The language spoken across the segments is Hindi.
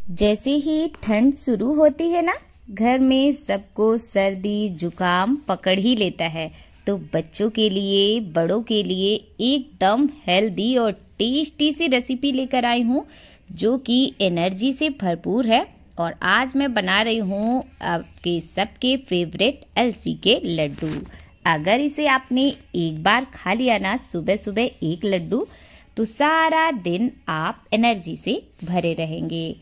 जैसे ही ठंड शुरू होती है ना, घर में सबको सर्दी जुकाम पकड़ ही लेता है। तो बच्चों के लिए, बड़ों के लिए एकदम हेल्दी और टेस्टी सी रेसिपी लेकर आई हूँ जो कि एनर्जी से भरपूर है। और आज मैं बना रही हूँ आपके सबके फेवरेट अलसी के लड्डू। अगर इसे आपने एक बार खा लिया ना, सुबह सुबह एक लड्डू, तो सारा दिन आप एनर्जी से भरे रहेंगे।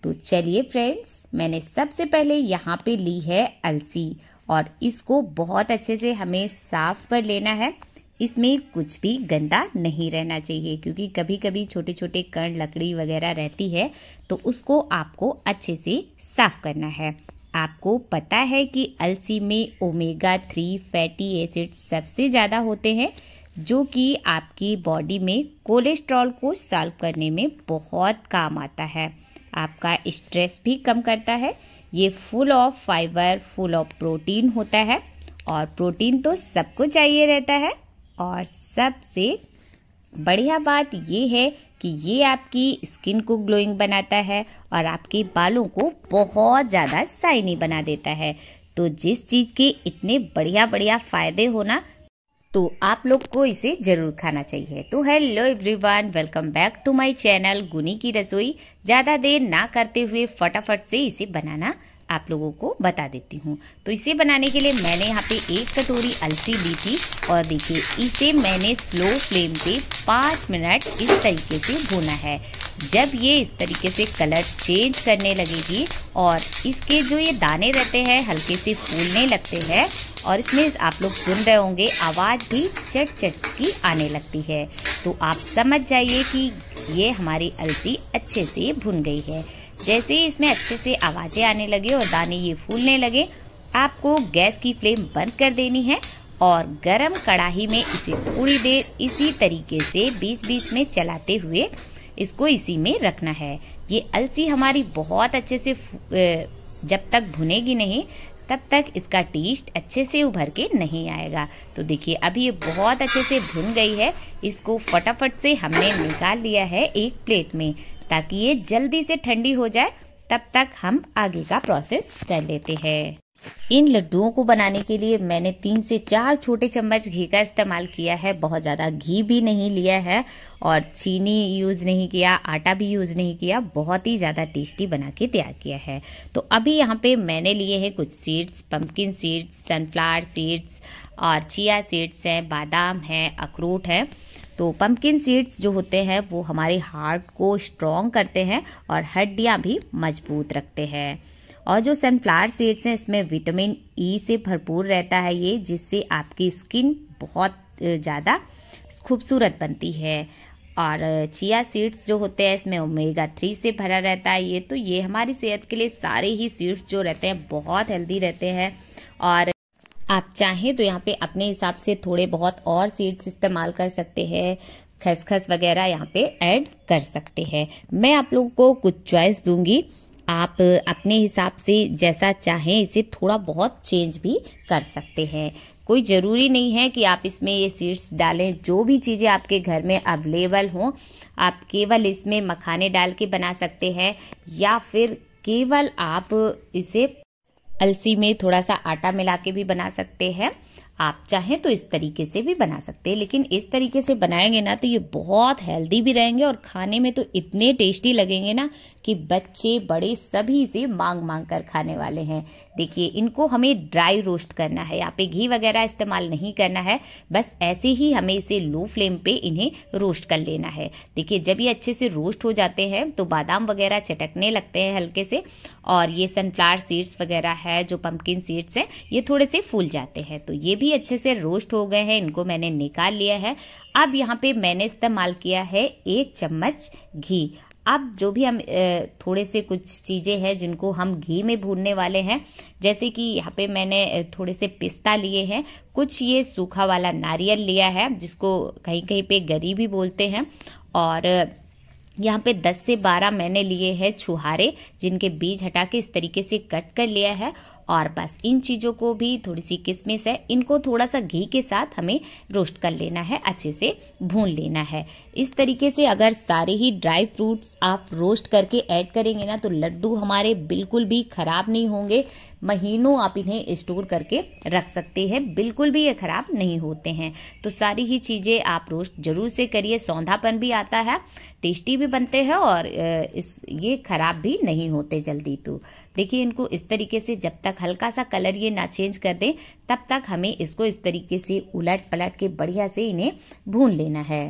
तो चलिए फ्रेंड्स, मैंने सबसे पहले यहाँ पे ली है अलसी और इसको बहुत अच्छे से हमें साफ कर लेना है। इसमें कुछ भी गंदा नहीं रहना चाहिए, क्योंकि कभी कभी छोटे छोटे कण, लकड़ी वगैरह रहती है, तो उसको आपको अच्छे से साफ करना है। आपको पता है कि अलसी में ओमेगा 3 फैटी एसिड सबसे ज़्यादा होते हैं, जो कि आपकी बॉडी में कोलेस्ट्रॉल को सॉल्व करने में बहुत काम आता है। आपका स्ट्रेस भी कम करता है। ये full of fibre, full of protein होता है, और प्रोटीन तो सबको चाहिए रहता है। और सबसे बढ़िया बात ये है कि ये आपकी स्किन को ग्लोइंग बनाता है और आपके बालों को बहुत ज़्यादा शाइनी बना देता है। तो जिस चीज़ के इतने बढ़िया बढ़िया फायदे हो ना, तो आप लोग को इसे जरूर खाना चाहिए। तो hello everyone, welcome back to my channel Guni की रसोई। ज़्यादा देर ना करते हुए फटाफट से इसे बनाना आप लोगों को बता देती हूँ। तो इसे बनाने के लिए मैंने यहाँ पे 1 कटोरी अलसी ली थी, और देखिए इसे मैंने स्लो फ्लेम पे 5 मिनट इस तरीके से भूना है। जब ये इस तरीके से कलर चेंज करने लगेगी और इसके जो ये दाने रहते हैं हल्के से फूलने लगते हैं, और इसमें आप लोग सुन रहे होंगे आवाज़ भी चट चट की आने लगती है, तो आप समझ जाइए कि ये हमारी अलसी अच्छे से भुन गई है। जैसे ही इसमें अच्छे से आवाज़ें आने लगे और दाने ये फूलने लगे, आपको गैस की फ्लेम बंद कर देनी है और गरम कढ़ाई में इसे थोड़ी देर इसी तरीके से बीच-बीच में चलाते हुए इसको इसी में रखना है। ये अलसी हमारी बहुत अच्छे से जब तक भुनेगी नहीं, तब तक इसका टेस्ट अच्छे से उभर के नहीं आएगा। तो देखिए अभी ये बहुत अच्छे से भुन गई है। इसको फटाफट से हमने निकाल लिया है एक प्लेट में, ताकि ये जल्दी से ठंडी हो जाए। तब तक हम आगे का प्रोसेस कर लेते हैं। इन लड्डुओं को बनाने के लिए मैंने 3 से 4 छोटे चम्मच घी का इस्तेमाल किया है। बहुत ज़्यादा घी भी नहीं लिया है और चीनी यूज़ नहीं किया, आटा भी यूज़ नहीं किया। बहुत ही ज़्यादा टेस्टी बना के तैयार किया है। तो अभी यहाँ पे मैंने लिए हैं कुछ seeds, pumpkin seeds, sunflower seeds और चिया सीड्स हैं, बादाम हैं, अखरोट है। तो पंपकिन सीड्स जो होते हैं वो हमारे हार्ट को स्ट्रॉन्ग करते हैं और हड्डियाँ भी मजबूत रखते हैं। और जो सनफ्लावर सीड्स हैं, इसमें विटामिन ई से भरपूर रहता है ये, जिससे आपकी स्किन बहुत ज़्यादा खूबसूरत बनती है। और चिया सीड्स जो होते हैं, इसमें ओमेगा 3 से भरा रहता है ये। तो ये हमारी सेहत के लिए सारे ही सीड्स जो रहते हैं बहुत हेल्दी रहते हैं। और आप चाहें तो यहाँ पे अपने हिसाब से थोड़े बहुत और सीड्स इस्तेमाल कर सकते हैं, खसखस वगैरह यहाँ पे ऐड कर सकते हैं। मैं आप लोगों को कुछ चॉइस दूंगी, आप अपने हिसाब से जैसा चाहें इसे थोड़ा बहुत चेंज भी कर सकते हैं। कोई ज़रूरी नहीं है कि आप इसमें ये सीड्स डालें। जो भी चीज़ें आपके घर में अवेलेबल हों, आप केवल इसमें मखाने डाल के बना सकते हैं, या फिर केवल आप इसे अलसी में थोड़ा सा आटा मिला के भी बना सकते हैं। आप चाहें तो इस तरीके से भी बना सकते हैं, लेकिन इस तरीके से बनाएंगे ना तो ये बहुत हेल्दी भी रहेंगे और खाने में तो इतने टेस्टी लगेंगे ना कि बच्चे बड़े सभी इसे मांग मांग कर खाने वाले हैं। देखिए इनको हमें ड्राई रोस्ट करना है, यहाँ पे घी वगैरह इस्तेमाल नहीं करना है, बस ऐसे ही हमें इसे लो फ्लेम पे इन्हें रोस्ट कर लेना है। देखिए जब ये अच्छे से रोस्ट हो जाते हैं तो बादाम वगैरह चटकने लगते हैं हल्के से, और ये सनफ्लावर सीड्स वगैरह है, जो पंपकिन सीड्स हैं, ये थोड़े से फूल जाते हैं। तो ये भी अच्छे से रोस्ट हो गए हैं, इनको मैंने निकाल लिया है। अब यहाँ पे मैंने इस्तेमाल किया है 1 चम्मच घी। अब जो भी हम थोड़े से कुछ चीज़ें हैं जिनको हम घी में भूनने वाले हैं, जैसे कि यहाँ पे मैंने थोड़े से पिस्ता लिए हैं, कुछ ये सूखा वाला नारियल लिया है जिसको कहीं कहीं पे गरी भी बोलते हैं, और यहाँ पे 10 से 12 मैंने लिए हैं छुहारे, जिनके बीज हटा के इस तरीके से कट कर लिया है, और बस इन चीज़ों को भी, थोड़ी सी किशमिश है, इनको थोड़ा सा घी के साथ हमें रोस्ट कर लेना है, अच्छे से भून लेना है। इस तरीके से अगर सारे ही ड्राई फ्रूट्स आप रोस्ट करके ऐड करेंगे ना तो लड्डू हमारे बिल्कुल भी खराब नहीं होंगे। महीनों आप इन्हें स्टोर करके रख सकते हैं, बिल्कुल भी ये खराब नहीं होते हैं। तो सारी ही चीज़ें आप रोस्ट जरूर से करिए, सौंधापन भी आता है, टेस्टी भी बनते हैं और ये खराब भी नहीं होते जल्दी। तो देखिए इनको इस तरीके से जब तक हल्का सा कलर ये ना चेंज कर दे तब तक हमें इसको इस तरीके से उलट पलट के बढ़िया से इन्हें भून लेना है।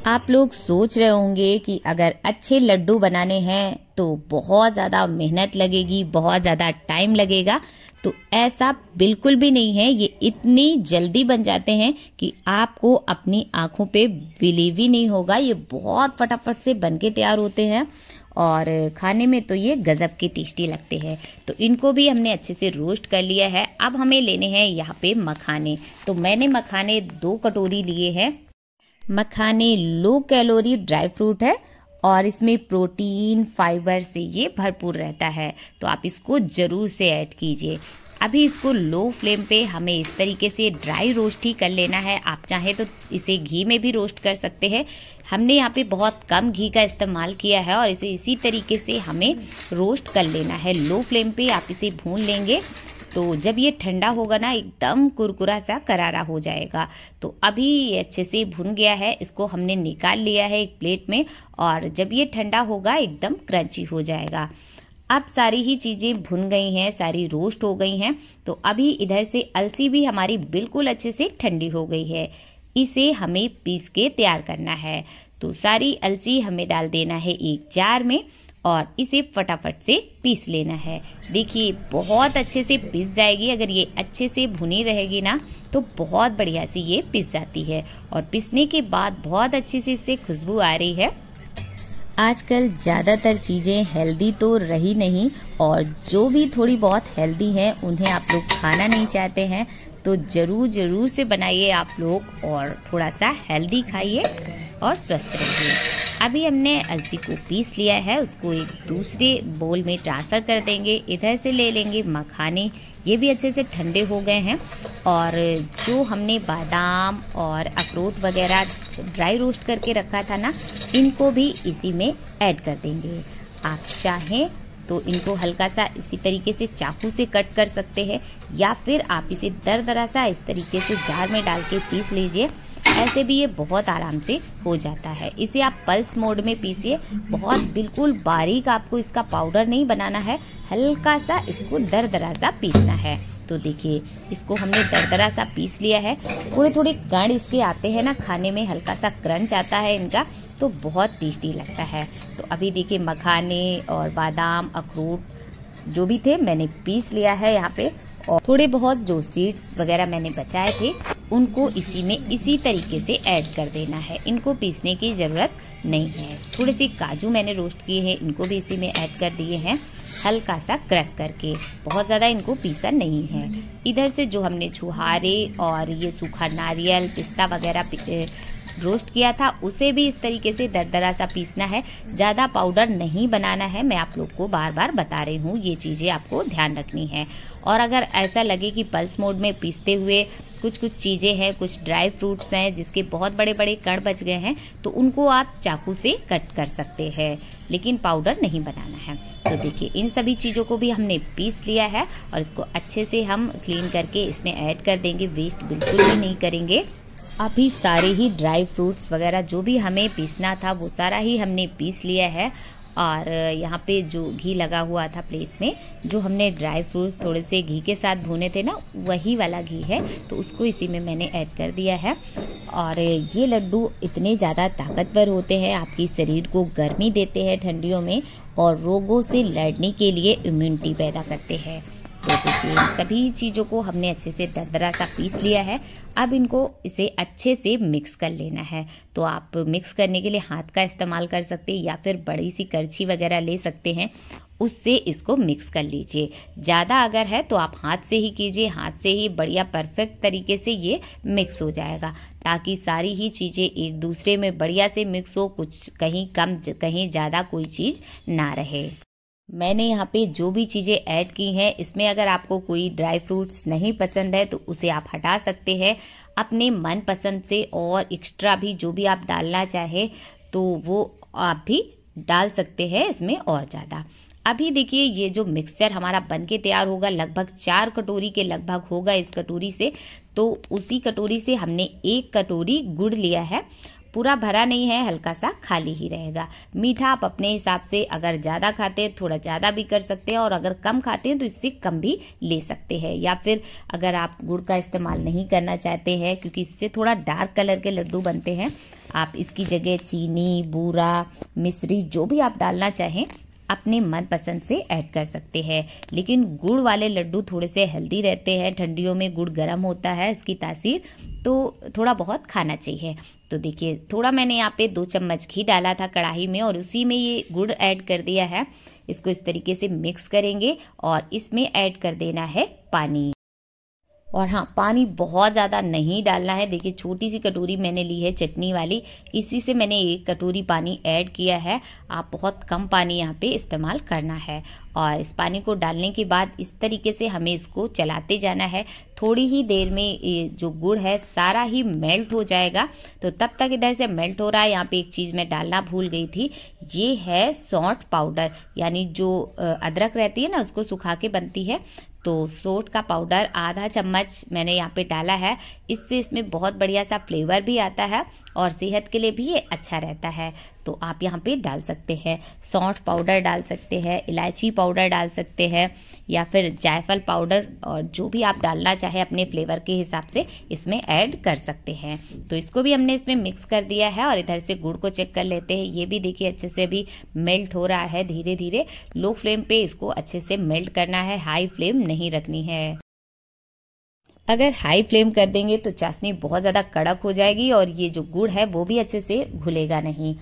आप लोग सोच रहे होंगे कि अगर अच्छे लड्डू बनाने हैं तो बहुत ज़्यादा मेहनत लगेगी, बहुत ज़्यादा टाइम लगेगा, तो ऐसा बिल्कुल भी नहीं है। ये इतनी जल्दी बन जाते हैं कि आपको अपनी आंखों पे बिलीव ही नहीं होगा। ये बहुत फटाफट से बनके तैयार होते हैं और खाने में तो ये गजब के टेस्टी लगते हैं। तो इनको भी हमने अच्छे से रोस्ट कर लिया है। अब हमें लेने हैं यहाँ पे मखाने। तो मैंने मखाने 2 कटोरी लिए हैं। मखाने लो कैलोरी ड्राई फ्रूट है और इसमें प्रोटीन, फाइबर से ये भरपूर रहता है, तो आप इसको ज़रूर से ऐड कीजिए। अभी इसको लो फ्लेम पे हमें इस तरीके से ड्राई रोस्ट ही कर लेना है। आप चाहें तो इसे घी में भी रोस्ट कर सकते हैं। हमने यहाँ पे बहुत कम घी का इस्तेमाल किया है और इसे इसी तरीके से हमें रोस्ट कर लेना है। लो फ्लेम पे आप इसे भून लेंगे तो जब ये ठंडा होगा ना एकदम कुरकुरा सा करारा हो जाएगा। तो अभी ये अच्छे से भुन गया है, इसको हमने निकाल लिया है एक प्लेट में और जब ये ठंडा होगा एकदम क्रंची हो जाएगा। अब सारी ही चीज़ें भुन गई हैं, सारी रोस्ट हो गई हैं। तो अभी इधर से अलसी भी हमारी बिल्कुल अच्छे से ठंडी हो गई है, इसे हमें पीस के तैयार करना है। तो सारी अलसी हमें डाल देना है एक जार में और इसे फटाफट से पीस लेना है। देखिए बहुत अच्छे से पीस जाएगी। अगर ये अच्छे से भुनी रहेगी ना तो बहुत बढ़िया से ये पीस जाती है और पीसने के बाद बहुत अच्छी से इससे खुशबू आ रही है। आजकल ज़्यादातर चीज़ें हेल्दी तो रही नहीं और जो भी थोड़ी बहुत हेल्दी हैं उन्हें आप लोग खाना नहीं चाहते हैं, तो ज़रूर से बनाइए आप लोग और थोड़ा सा हेल्दी खाइए और स्वस्थ रहिए। अभी हमने अलसी को पीस लिया है, उसको एक दूसरे बोल में ट्रांसफ़र कर देंगे। इधर से ले लेंगे मखाने, ये भी अच्छे से ठंडे हो गए हैं और जो हमने बादाम और अखरोट वगैरह ड्राई रोस्ट करके रखा था ना, इनको भी इसी में ऐड कर देंगे। आप चाहें तो इनको हल्का सा इसी तरीके से चाकू से कट कर सकते हैं या फिर आप इसे दरदरा सा इस तरीके से जार में डाल के पीस लीजिए, ऐसे भी ये बहुत आराम से हो जाता है। इसे आप पल्स मोड में पीसिए, बहुत बिल्कुल बारीक आपको इसका पाउडर नहीं बनाना है, हल्का सा इसको दरदरा सा पीसना है। तो देखिए इसको हमने दरदरा सा पीस लिया है। थोड़े थोड़े कण इसके आते हैं ना, खाने में हल्का सा क्रंच आता है इनका, तो बहुत टेस्टी लगता है। तो अभी देखिए मखाने और बादाम, अखरोट जो भी थे मैंने पीस लिया है यहाँ पे, और थोड़े बहुत जो सीड्स वगैरह मैंने बचाए थे उनको इसी में इसी तरीके से ऐड कर देना है। इनको पीसने की ज़रूरत नहीं है। थोड़े से काजू मैंने रोस्ट किए हैं, इनको भी इसी में ऐड कर दिए हैं हल्का सा क्रश करके, बहुत ज़्यादा इनको पीसा नहीं है। इधर से जो हमने छुहारे और ये सूखा नारियल, पिस्ता वगैरह रोस्ट किया था उसे भी इस तरीके से दरदरा सा पीसना है, ज़्यादा पाउडर नहीं बनाना है। मैं आप लोग को बार बार बता रही हूँ, ये चीज़ें आपको ध्यान रखनी है। और अगर ऐसा लगे कि पल्स मोड में पीसते हुए कुछ चीज़ें हैं, कुछ ड्राई फ्रूट्स हैं जिसके बहुत बड़े बड़े कण बच गए हैं, तो उनको आप चाकू से कट कर सकते हैं, लेकिन पाउडर नहीं बनाना है। तो देखिए इन सभी चीज़ों को भी हमने पीस लिया है और इसको अच्छे से हम क्लीन करके इसमें ऐड कर देंगे, वेस्ट बिल्कुल भी नहीं करेंगे। अभी सारे ही ड्राई फ्रूट्स वगैरह जो भी हमें पीसना था वो सारा ही हमने पीस लिया है। और यहाँ पे जो घी लगा हुआ था प्लेट में, जो हमने ड्राई फ्रूट्स थोड़े से घी के साथ भुने थे ना, वही वाला घी है, तो उसको इसी में मैंने ऐड कर दिया है। और ये लड्डू इतने ज़्यादा ताकतवर होते हैं, आपकी शरीर को गर्मी देते हैं ठंडियों में और रोगों से लड़ने के लिए इम्यूनिटी पैदा करते हैं। तो देखिए सभी चीज़ों को हमने अच्छे से दरदरा सा पीस लिया है। अब इनको इसे अच्छे से मिक्स कर लेना है। तो आप मिक्स करने के लिए हाथ का इस्तेमाल कर सकते हैं या फिर बड़ी सी करछी वगैरह ले सकते हैं, उससे इसको मिक्स कर लीजिए। ज़्यादा अगर है तो आप हाथ से ही कीजिए, हाथ से ही बढ़िया परफेक्ट तरीके से ये मिक्स हो जाएगा, ताकि सारी ही चीज़ें एक दूसरे में बढ़िया से मिक्स हो, कुछ कहीं कम कहीं ज़्यादा कोई चीज़ ना रहे। मैंने यहाँ पे जो भी चीज़ें ऐड की हैं, इसमें अगर आपको कोई ड्राई फ्रूट्स नहीं पसंद है तो उसे आप हटा सकते हैं अपने मन पसंद से, और एक्स्ट्रा भी जो भी आप डालना चाहे तो वो आप भी डाल सकते हैं इसमें और ज़्यादा। अभी देखिए ये जो मिक्सचर हमारा बन के तैयार होगा, लगभग 4 कटोरी के लगभग होगा इस कटोरी से। तो उसी कटोरी से हमने 1 कटोरी गुड़ लिया है, पूरा भरा नहीं है, हल्का सा खाली ही रहेगा। मीठा आप अपने हिसाब से अगर ज़्यादा खाते हैं थोड़ा ज़्यादा भी कर सकते हैं, और अगर कम खाते हैं तो इससे कम भी ले सकते हैं। या फिर अगर आप गुड़ का इस्तेमाल नहीं करना चाहते हैं क्योंकि इससे थोड़ा डार्क कलर के लड्डू बनते हैं, आप इसकी जगह चीनी, बूरा, मिश्री जो भी आप डालना चाहें अपने मन पसंद से ऐड कर सकते हैं। लेकिन गुड़ वाले लड्डू थोड़े से हेल्दी रहते हैं, ठंडियों में गुड़ गर्म होता है, इसकी तासीर तो थोड़ा बहुत खाना चाहिए। तो देखिए थोड़ा मैंने यहाँ पे 2 चम्मच घी डाला था कढ़ाई में, और उसी में ये गुड़ ऐड कर दिया है। इसको इस तरीके से मिक्स करेंगे और इसमें ऐड कर देना है पानी। और हाँ, पानी बहुत ज़्यादा नहीं डालना है। देखिए छोटी सी कटोरी मैंने ली है चटनी वाली, इसी से मैंने 1 कटोरी पानी ऐड किया है। आप बहुत कम पानी यहाँ पे इस्तेमाल करना है। और इस पानी को डालने के बाद इस तरीके से हमें इसको चलाते जाना है। थोड़ी ही देर में ये जो गुड़ है सारा ही मेल्ट हो जाएगा। तो तब तक इधर से मेल्ट हो रहा है। यहाँ पे एक चीज़ मैं डालना भूल गई थी, ये है सौंठ पाउडर, यानी जो अदरक रहती है ना उसको सुखा के बनती है। तो सौंठ का पाउडर आधा चम्मच मैंने यहाँ पे डाला है। इससे इसमें बहुत बढ़िया सा फ्लेवर भी आता है और सेहत के लिए भी ये अच्छा रहता है। तो आप यहाँ पे डाल सकते हैं सौंठ पाउडर, डाल सकते हैं इलायची पाउडर, डाल सकते हैं या फिर जायफल पाउडर, और जो भी आप डालना चाहे अपने फ्लेवर के हिसाब से इसमें ऐड कर सकते हैं। तो इसको भी हमने इसमें मिक्स कर दिया है। और इधर से गुड़ को चेक कर लेते हैं। ये भी देखिए अच्छे से अभी मेल्ट हो रहा है धीरे धीरे। लो फ्लेम पे इसको अच्छे से मेल्ट करना है, हाई फ्लेम नहीं रखनी है। अगर हाई फ्लेम कर देंगे तो चाशनी बहुत ज़्यादा कड़क हो जाएगी और ये जो गुड़ है वो भी अच्छे से घुलेगा नहीं।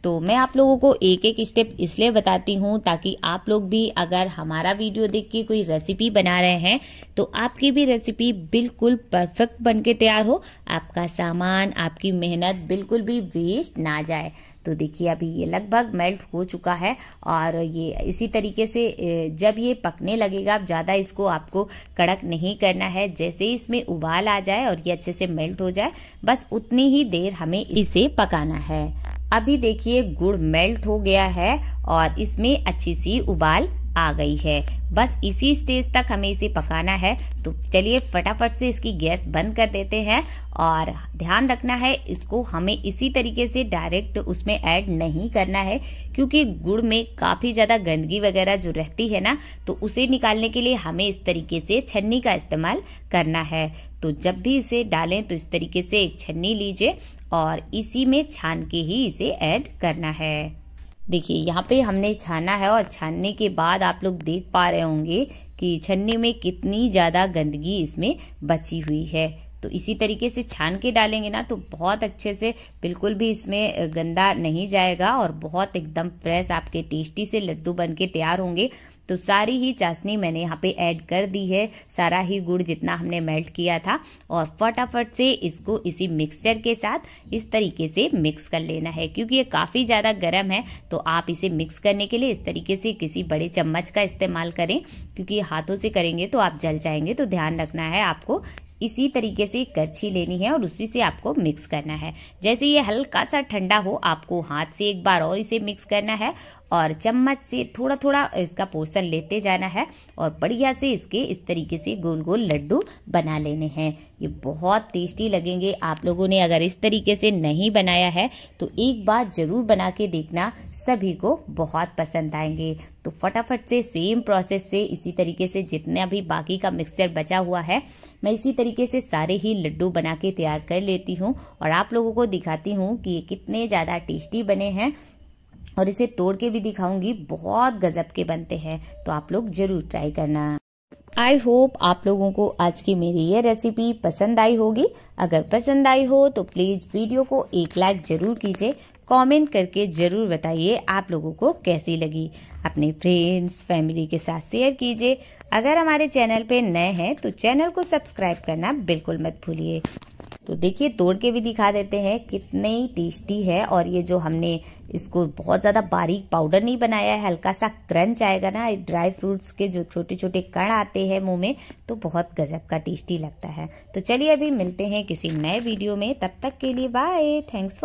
तो मैं आप लोगों को एक एक स्टेप इसलिए बताती हूँ ताकि आप लोग भी अगर हमारा वीडियो देख के कोई रेसिपी बना रहे हैं तो आपकी भी रेसिपी बिल्कुल परफेक्ट बन के तैयार हो, आपका सामान, आपकी मेहनत बिल्कुल भी वेस्ट ना जाए। तो देखिए अभी ये लगभग मेल्ट हो चुका है और ये इसी तरीके से जब ये पकने लगेगा, ज़्यादा इसको आपको कड़क नहीं करना है। जैसे ही इसमें उबाल आ जाए और ये अच्छे से मेल्ट हो जाए, बस उतनी ही देर हमें इसे पकाना है। अभी देखिए गुड़ मेल्ट हो गया है और इसमें अच्छी सी उबाल आ गई है। बस इसी स्टेज तक हमें इसे पकाना है। तो चलिए फटाफट से इसकी गैस बंद कर देते हैं। और ध्यान रखना है इसको हमें इसी तरीके से डायरेक्ट उसमें ऐड नहीं करना है, क्योंकि गुड़ में काफ़ी ज़्यादा गंदगी वगैरह जो रहती है ना, तो उसे निकालने के लिए हमें इस तरीके से छन्नी का इस्तेमाल करना है। तो जब भी इसे डालें तो इस तरीके से एक छन्नी लीजिए और इसी में छान के ही इसे ऐड करना है। देखिए यहाँ पे हमने छाना है और छानने के बाद आप लोग देख पा रहे होंगे कि छन्नी में कितनी ज़्यादा गंदगी इसमें बची हुई है। तो इसी तरीके से छान के डालेंगे ना तो बहुत अच्छे से बिल्कुल भी इसमें गंदा नहीं जाएगा और बहुत एकदम फ्रेश आपके टेस्टी से लड्डू बन के तैयार होंगे। तो सारी ही चाशनी मैंने यहाँ पे ऐड कर दी है, सारा ही गुड़ जितना हमने मेल्ट किया था। और फटाफट से इसको इसी मिक्सचर के साथ इस तरीके से मिक्स कर लेना है, क्योंकि ये काफ़ी ज़्यादा गर्म है। तो आप इसे मिक्स करने के लिए इस तरीके से किसी बड़े चम्मच का इस्तेमाल करें, क्योंकि हाथों से करेंगे तो आप जल जाएंगे। तो ध्यान रखना है आपको, इसी तरीके से करछी लेनी है और उसी से आपको मिक्स करना है। जैसे ये हल्का सा ठंडा हो, आपको हाथ से एक बार और इसे मिक्स करना है और चम्मच से थोड़ा थोड़ा इसका पोर्शन लेते जाना है और बढ़िया से इसके इस तरीके से गोल गोल लड्डू बना लेने हैं। ये बहुत टेस्टी लगेंगे। आप लोगों ने अगर इस तरीके से नहीं बनाया है तो एक बार ज़रूर बना के देखना, सभी को बहुत पसंद आएंगे। तो फटाफट से सेम प्रोसेस से इसी तरीके से जितना भी बाकी का मिक्सचर बचा हुआ है, मैं इसी तरीके से सारे ही लड्डू बना के तैयार कर लेती हूँ और आप लोगों को दिखाती हूँ कि ये कितने ज़्यादा टेस्टी बने हैं। और इसे तोड़ के भी दिखाऊंगी, बहुत गजब के बनते हैं। तो आप लोग जरूर ट्राई करना। आई होप आप लोगों को आज की मेरी ये रेसिपी पसंद आई होगी। अगर पसंद आई हो तो प्लीज़ वीडियो को एक लाइक जरूर कीजिए, कमेंट करके जरूर बताइए आप लोगों को कैसी लगी। अपने फ्रेंड्स फैमिली के साथ शेयर कीजिए। अगर हमारे चैनल पे नए हैं तो चैनल को सब्सक्राइब करना बिल्कुल मत भूलिए। तो देखिए तोड़ के भी दिखा देते हैं, कितने टेस्टी है। और ये जो हमने इसको बहुत ज़्यादा बारीक पाउडर नहीं बनाया है, हल्का सा क्रंच आएगा ना, ड्राई फ्रूट्स के जो छोटे छोटे कण आते हैं मुंह में, तो बहुत गजब का टेस्टी लगता है। तो चलिए अभी मिलते हैं किसी नए वीडियो में, तब तक के लिए बाय, थैंक्स फॉर